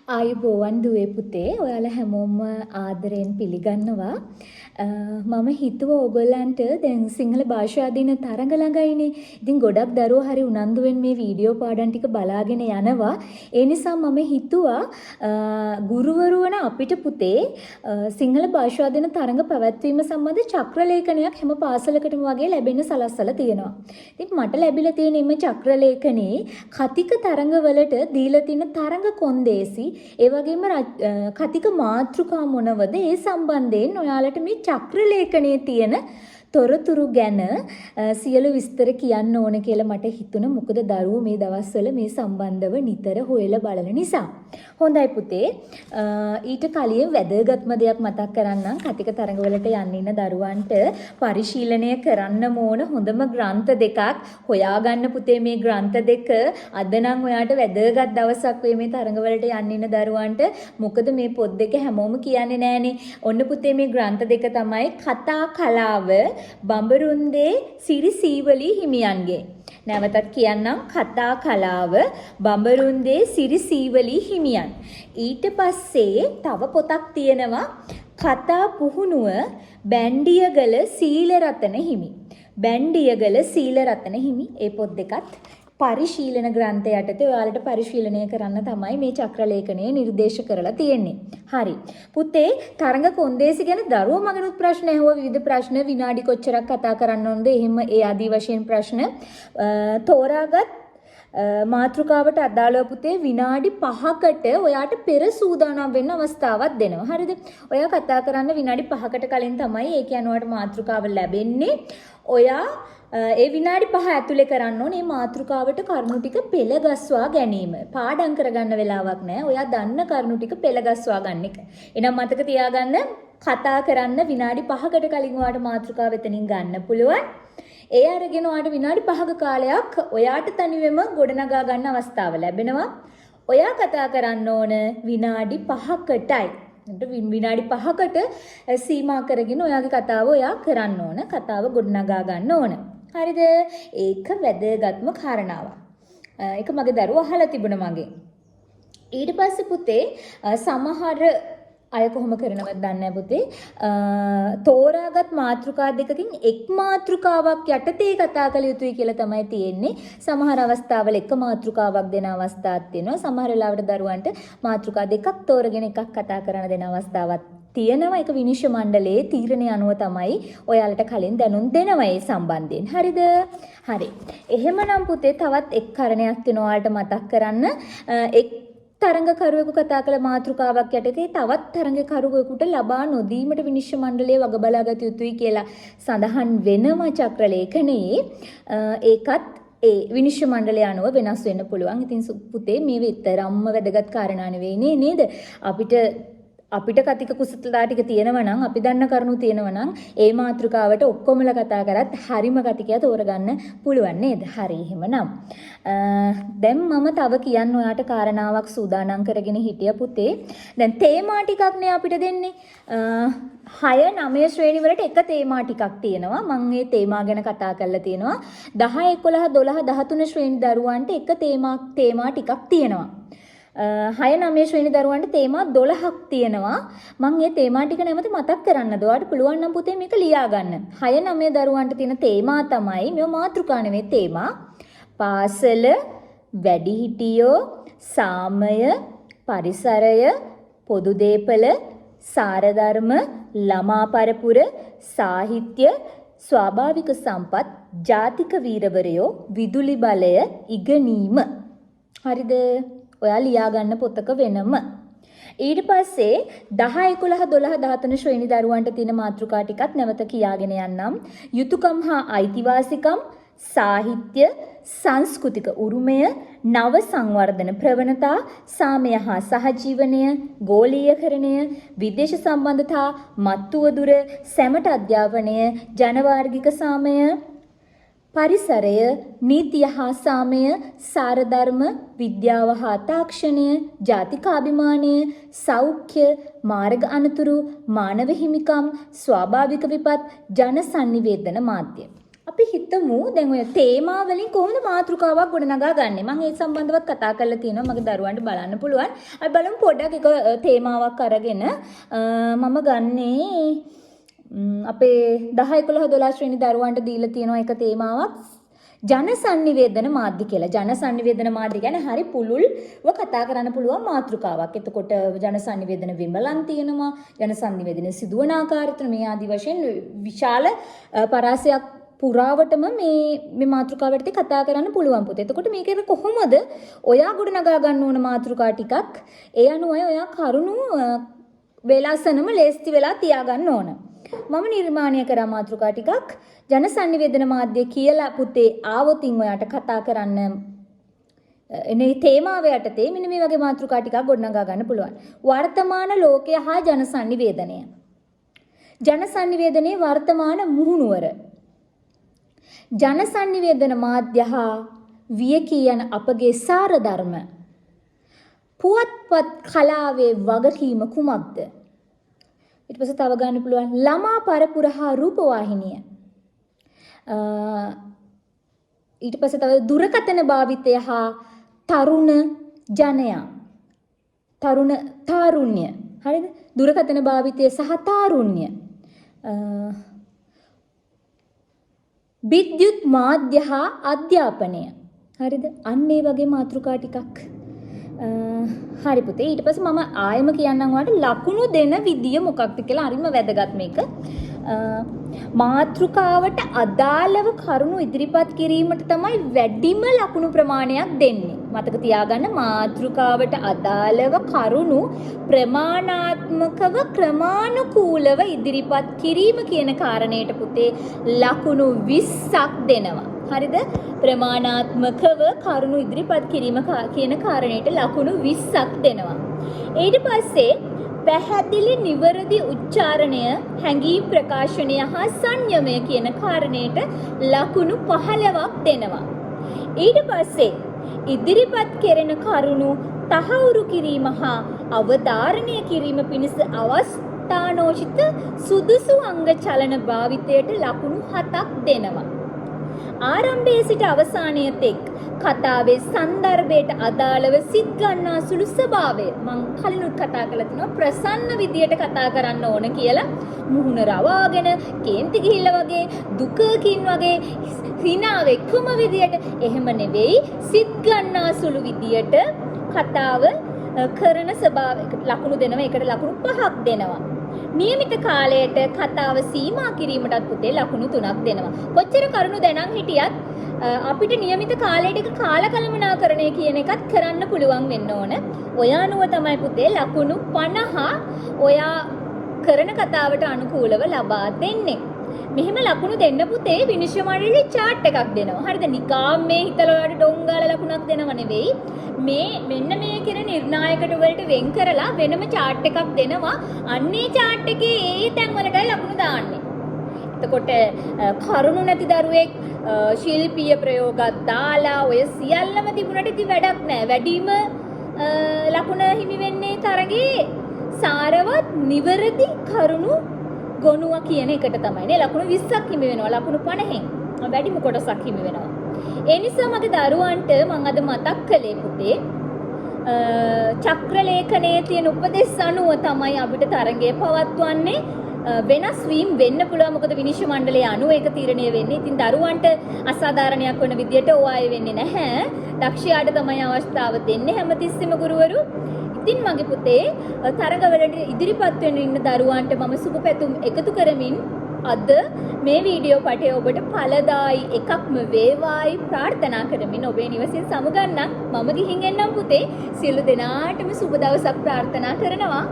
ආයුබෝවන් දුවේ පුතේ ඔයාලා හැමෝම ආදරයෙන් පිළිගන්නවා. මම හිතුවා ඕගොල්ලන්ට දැන් සිංහල භාෂා දින තරඟ ළඟයිනේ. ඉතින් ගොඩක් දරුවෝ හරි උනන්දුවෙන් මේ වීඩියෝ පාඩම් ටික බලාගෙන යනවා. ඒ නිසා මම හිතුවා ගුරුවරු වන අපිට පුතේ සිංහල භාෂා දින තරඟ පැවැත්වීම සම්බන්ධ චක්‍රලේඛනයක් හැම පාසලකටම වගේ ලැබෙන්න සලස්සලා තියෙනවා. ඉතින් මට ලැබිලා තියෙන මේ චක්‍රලේඛනේ කතික තරඟවලට දීලා තියෙන තරඟ කොන්දේසි ඒ වගේම කතික මාතෘකා මොනවද ඒ සම්බන්ධයෙන් ඔයාලට මේ චක්‍රලේඛනයේ තියෙන තොරතුරු ගැන සියලු විස්තර කියන්න ඕන කියලා මට හිතුණා. මොකද දරුවෝ මේ දවස්වල මේ සම්බන්ධව නිතර හොයලා බලන නිසා. හොඳයි පුතේ. ඊට කලින් වැදගත්ම දෙයක් මතක් කරන්නම්. කතික තරඟවලට යන්න ඉන්න දරුවන්ට පරිශීලනය කරන්න ඕන හොඳම ග්‍රන්ථ දෙකක් හොයාගන්න පුතේ. මේ ග්‍රන්ථ දෙක අද නම් ඔයාට වැදගත් දවසක් වෙයි මේ තරඟවලට යන්න ඉන්න දරුවන්ට. මොකද මේ පොත් දෙක හැමෝම කියන්නේ නෑනේ. ඔන්න පුතේ මේ ග්‍රන්ථ දෙක තමයි කතා කලාව බඹරුන්දේ සිරි සීවලී හිමියන්ගේ. නැවතත් කියන්නම් කතා කලාව බඹරුන්දේ සිරි සීවලී හිමියන්. ඊට පස්සේ තව පොතක් තියෙනවා කතා පුහුණුව බැන්ඩියගල සීලරතන හිමි. බැන්ඩියගල සීලරතන හිමි. ඒ පොත් දෙකත් පරිශීලන ග්‍රන්ථය යටතේ ඔයාලට පරිශීලනය කරන්න තමයි මේ චක්‍රලේඛනය නිර්දේශ කරලා තියෙන්නේ. හරි. පුතේ තරඟ කොන්දේසි ගැන දරුවෝ මගෙනුත් ප්‍රශ්න ඇහුවා. විවිධ ප්‍රශ්න විනාඩි කොච්චරක් කතා කරන්න ඕනද? එහෙම ඒ ආදී වශයෙන් ප්‍රශ්න තෝරාගත් මාතෘකාවට අදාළව පුතේ විනාඩි 5කට ඔයාට පෙර සූදානම් වෙන්න අවස්ථාවක් දෙනවා. හරිද? ඔයා කතා කරන්න විනාඩි 5කට කලින් තමයි ඒ කියන්නේ ඔයාට මාතෘකාව ලැබෙන්නේ. ඔයා ඒ විනාඩි 5 ඇතුලේ කරන්න ඕනේ මේ මාතෘකාවට කරුණු ටික පෙළගස්වා ගැනීම. පාඩම් කරගන්න වෙලාවක් නැහැ. ඔයා දන්න කරුණු ටික පෙළගස්වා ගන්න එක. එහෙනම් මතක තියාගන්න කතා කරන්න විනාඩි 5කට කලින් ඔයාට මාතෘකාව එතනින් ගන්න පුළුවන්. ඒ අරගෙන ඔයාට විනාඩි 5ක කාලයක් ඔයාට තනිවෙම ගොඩනගා ගන්න අවස්ථාව ලැබෙනවා. ඔයා කතා කරන්න ඕන විනාඩි 5කටයි. විනාඩි 5කට සීමා කරගෙන ඔයාගේ කතාව ඔයා කරන්න ඕන. කතාව ගොඩනගා ගන්න ඕන. හරිද? ඒක වැදගත්ම කාරණාවක්. ඒක මගේ දරුවා අහලා තිබුණා මගේ. ඊට පස්සේ පුතේ සමහර අය කොහොම කරනවද දන්නේ නැහැ පුතේ. තෝරාගත් මාතෘකා දෙකකින් එක් මාතෘකාවක් යටතේ කතා කළ යුතුයි කියලා තමයි තියෙන්නේ. සමහර අවස්ථාවල එක මාතෘකාවක් දෙන අවස්ථාවක් තියෙනවා. සමහර වෙලාවට දරුවන්ට මාතෘකා දෙකක් තෝරගෙන එකක් කතා කරන දෙන අවස්ථාවක් තියෙනවා. ඒක විනිශ්චය මණ්ඩලයේ තීරණය අනුව තමයි ඔයාලට කලින් දැනුම් දෙනවා මේ සම්බන්ධයෙන්. හරිද? හරි. එහෙමනම් පුතේ තවත් එක් කාරණයක් තියෙනවා ඔයාලට මතක් කරන්න. එක් තරඟකරුවෙකු කතා කළ මාතෘකාවක් යටතේ තවත් තරඟකරුවෙකුට ලබා නොදීමට විනිශ්චය මණ්ඩලය වග බලාගත යුතුයි කියලා සඳහන් වෙනවා චක්‍රලේඛනයේ. ඒකත් ඒ විනිශ්චය මණ්ඩලය අනුව වෙනස් වෙන්න පුළුවන්. ඉතින් පුතේ මේ විතරම්ම වැදගත් කාරණා නෙවෙයි නේද? අපිට කතික කුසලතා ටික තියෙනවා නම් අපි දන්න කරුණු තියෙනවා නම් ඒ මාතෘකාවට ඔක්කොමලා කතා කරත් හරිම කතිකය තෝරගන්න පුළුවන් නේද? හරි එහෙමනම් දැන් මම තව කියන්න ඔයාට කාරණාවක් සූදානම් කරගෙන හිටිය පුතේ. දැන් තේමා ටිකක් නේ අපිට දෙන්නේ. 6 9 ශ්‍රේණි වලට එක තේමා ටිකක් තියෙනවා. මම මේ තේමා ගැන කතා කරලා තියෙනවා. 10 11 12 13 ශ්‍රේණි දරුවන්ට එක තේමා ටිකක් තියෙනවා. 6 9 ශ්‍රේණි දරුවන්ට තේමා 12ක් තියෙනවා. මම මේ තේමා ටික නැවත මතක් කරන්නද? ඔයාලට පුළුවන් නම් පුතේ මේක ලියා ගන්න. 6 9 දරුවන්ට තියෙන තේමා තමයි මේ මාතෘකා නෙවෙයි තේමා. පාසල, වැඩිහිටියෝ, සාමය, පරිසරය, පොදු දේපල, සාරධර්ම, ළමා පරපුර, සාහිත්‍ය, ස්වාභාවික සම්පත්, ජාතික වීරවරයෝ, විදුලි බලය, ඉගෙනීම. හරිද? ඔයා ලියා ගන්න පොතක වෙනම. ඊට පස්සේ 10 11 12 13 ශ්‍රේණි දරුවන්ට තියෙන මාතෘකා ටිකත් නැවත කියාගෙන යන්නම්. යුතුයකම් හා අයිතිවාසිකම්, සාහිත්‍ය, සංස්කෘතික උරුමය, නව සංවර්ධන ප්‍රවණතා, සාමය හා සහජීවනය, ගෝලීයකරණය, විදේශ සම්බන්ධතා, මත්තුවදුර, සැමට අධ්‍යාපනය, ජනවාර්ගික සාමය, පරිසරය, නීතිය හා සාමය, සාරධර්ම, විද්‍යාව හා තාක්ෂණය, ජාතිකාභිමානය, සෞඛ්‍ය, මාර්ග අනතුරු, මානව හිමිකම්, ස්වාභාවික විපත්, ජන සංනිවේදන මාධ්‍ය. අපි හිතමු දැන් ඔය තේමා වලින් කොහොමද මාතෘකාවක් ගොඩනගා ගන්නෙ. මම ඒ සම්බන්ධවත් කතා කරලා තියෙනවා. මගේ දරුවන්ට බලන්න පුළුවන්. අපි බලමු පොඩ්ඩක් එක තේමාවක් අරගෙන මම ගන්නේ අපේ 10 11 12 ශ්‍රේණි දරුවන්ට දීලා තියෙනවා එක තේමාවක් ජන සංනිවේදන මාධ්‍ය කියලා. ජන සංනිවේදන මාධ්‍ය කියන්නේ හරි පුළුල්ව කතා කරන්න පුළුවන් මාතෘකාවක්. එතකොට ජන සංනිවේදන විමලන් තියෙනවා. ජන සංනිවේදන සිදුවන ආකාරයට මේ ආදි වශයෙන් විශාල පරාසයක් පුරාවටම මේ මාතෘකාවට කතා කරන්න පුළුවන් පුතේ. එතකොට මේකේ කොහොමද ඔයා ගොඩනගා ගන්න ඕන මාතෘකා ටිකක් ඒ අනුව ඔයා කරුණු වේලාසනම ලේස්ති වෙලා තියාගන්න ඕන. මම නිර්මාණය කරා මාතෘකා ටිකක් ජන සංනිවේදන මාධ්‍ය කියලා පුතේ ආවොතින් ඔයාට කතා කරන්න එනේ තේමාව යටතේ මෙන්න මේ වගේ මාතෘකා ටිකක් ගොඩනගා ගන්න පුළුවන්. වර්තමාන ලෝකය හා ජන සංනිවේදනය. ජන සංනිවේදනයේ වර්තමාන මුහුණුවර. ජන සංනිවේදන මාධ්‍ය හා වියකී යන අපගේ සාර ධර්ම. පුවත්පත් කලාවේ වගකීම කුමක්ද? ඊට පස්සේ තව ගන්න පුළුවන් ළමා පරපුර හා රූපවාහිනිය. ඊට පස්සේ තව දුරකථන භාවිතය හා තරුණ ජනයා. තාරුණ්‍ය. හරිද? දුරකථන භාවිතය සහ තාරුණ්‍ය. විද්‍යුත් මාධ්‍ය හා අධ්‍යාපනය. හරිද? අන්න ඒ වගේ මාතෘකා ටිකක්. හරි පුතේ. ඊට පස්සේ මම ආයෙම කියන්නම් ඔයාලට ලකුණු දෙන විදිය මොකක්ද කියලා. හරිම වැදගත් මේක. මාතෘකාවට අදාළව කරුණු ඉදිරිපත් කිරීමට තමයි වැඩිම ලකුණු ප්‍රමාණයක් දෙන්නේ. මතක තියාගන්න මාතෘකාවට අදාළව කරුණු ප්‍රමාණාත්මකව ක්‍රමානුකූලව ඉදිරිපත් කිරීම කියන කාරණයට පුතේ ලකුණු 20ක් දෙනවා. හරිද? ප්‍රමාණාත්මකව කරුණු ඉදිරිපත් කිරීම කියන කාරණයට ලකුණු 20ක් දෙනවා. ඊට පස්සේ පැහැදිලි නිවැරදි උච්චාරණය, හැඟීම් ප්‍රකාශනය හා සංයමය කියන කාරණයට ලකුණු 15ක් දෙනවා. ඊට පස්සේ ඉදිරිපත් කෙරෙන කරුණු තහවුරු කිරීම හා අවධාරණය කිරීම පිණිස අවස්ථානෝචිත සුදුසු අංග චලන භාවිතයට ලකුණු 7ක් දෙනවා. ආරම්භයේ සිට අවසානයේ තෙක් කතාවේ සංදර්භයට අදාළව සිත් ගන්නා සුළු ස්වභාවය මම කලිනුත් කතා කරලා තිනවා ප්‍රසන්න විදියට කතා කරන්න ඕන කියලා. මුහුණ රවාගෙන කේන්ති ගිහිල්ලා වගේ දුකකින් වගේ හිනාව එකම විදියට එහෙම නෙවෙයි සිත් ගන්නා සුළු විදියට කතාව කරන ස්වභාවයකට ලකුණු දෙනවා. ඒකට ලකුණු 5ක් දෙනවා. නියමිත කාලයට කතාව සීමා කිරීමටත් පුතේ ලකුණු 3ක් දෙනවා. කොච්චර කරුණු දැනන් හිටියත් අපිට නියමිත කාලයට එක කාලකලමනාකරණය කියන එකත් කරන්න පුළුවන් වෙන්න ඕන. ඔය අනුව තමයි පුතේ ලකුණු 50 ඔයා කරන කතාවට අනුකූලව ලබා දෙන්නේ. මෙහෙම ලකුණු දෙන්න පුතේ විනිශ්චය මණ්ඩලයේ chart එකක් දෙනවා. හරිද? නිකාම් මේ හිතලා ඔයාලට ඩොංගාල ලකුණක් දෙනව නෙවෙයි. මෙන්න මේ කියන නිර්ණායකට වලට වෙන් කරලා වෙනම chart එකක් දෙනවා. අන්නේ chart එකේ ඒ තැන් වලටයි ලකුණු දාන්නේ. එතකොට කරුණු නැති දරුවෙක් ශිල්පීය ප්‍රයෝගات දාලා ඔය සියල්ලම තිබුණට ඉතින් වැඩක් නැහැ. වැඩිම ලකුණ හිමි වෙන්නේ තරගේ සාරවත් නිවැරදි කරුණු ගොනුව කියන එකට තමයි නේ. ලකුණු 20ක් හිමි වෙනවා. ලකුණු 50න් වැඩිම කොටසක් හිමි වෙනවා. ඒ නිසා මගේ දරුවන්ට මම අද මතක් කළේ පුතේ චක්‍ර ලේඛනයේ තියෙන උපදෙස් අනුව තමයි අපිට තරගය පවත්වන්නේ. වෙනස් වීම වෙන්න පුළුවන්. මොකද විනිශ්චය මණ්ඩලයේ අනුව ඒක තීරණය වෙන්නේ. ඉතින් දරුවන්ට අසාධාරණයක් වෙන විදියට ඕවායේ වෙන්නේ නැහැ. දක්ෂයාට තමයි අවස්ථාව දෙන්නේ හැමතිස්සෙම ගුරුවරු. ඉතින් මගේ පුතේ තරගවලට ඉදිරිපත් වෙන ඉන්න දරුවන්ට මම සුබ පැතුම් එකතු කරමින් අද මේ වීඩියෝ පටය ඔබට ඵලදායි එකක්ම වේවායි ප්‍රාර්ථනා කරමින් ඔබේ නිවසින් සමුගන්නම්. මම ගිහින් එන්නම් පුතේ. සියලු දෙනාටම සුබ දවසක් ප්‍රාර්ථනා කරනවා.